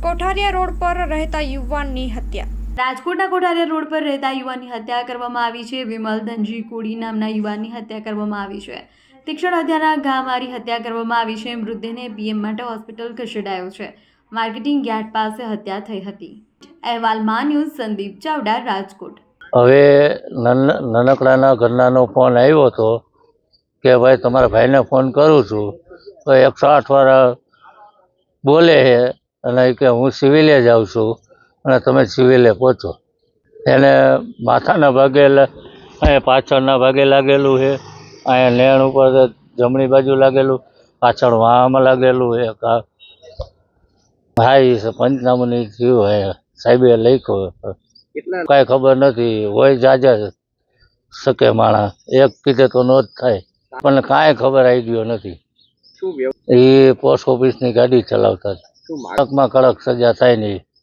કોઠારિયા road પર રહેતા યુવાનની હત્યા। રાજકોટના કોઠારિયા રોડ પર રહેતા યુવાનની હત્યા કરવામાં આવી છે। વિમલ ધનજી કોડી નામના યુવાનની હત્યા કરવામાં આવી છે। તીક્ષ્ણ હત્યાના ઘા મારી હત્યા કરવામાં આવી છે। મૃતદેહને પીએમ માટે હોસ્પિટલ ખસેડાયો છે। માર્કેટિંગ યાર્ડ પાસે હત્યા થઈ હતી। અહેવાલ માં ન્યૂઝ સંદીપ ચાવડા, રાજકોટ। હવે નાનકડાના ઘરનાનો ફોન આવ્યો હતો કે ભાઈ તમારા ભાઈને ફોન કરું છું તો 108 વાળા બોલે છે અને કે હું સિવિલે જાઉં છું અને તમે સિવિલે પહોંચો। એને માથાના ભાગે અહીંયા પાછળના ભાગે લાગેલું છે, અહીંયા નેણ ઉપર જમણી બાજુ લાગેલું, પાછળ વાહમાં લાગેલું છે। ભાઈ પંચનામુની થયું હે, સાહેબે લખ્યો, કાંઈ ખબર નથી, હોય જાજા શકે માણસ, એક કીધે તો નો જ થાય, પણ કાંઈ ખબર આવી ગયો નથી। એ પોસ્ટ ઓફિસની ગાડી ચલાવતા, કડકમાં કડક સજા થાય નહીં।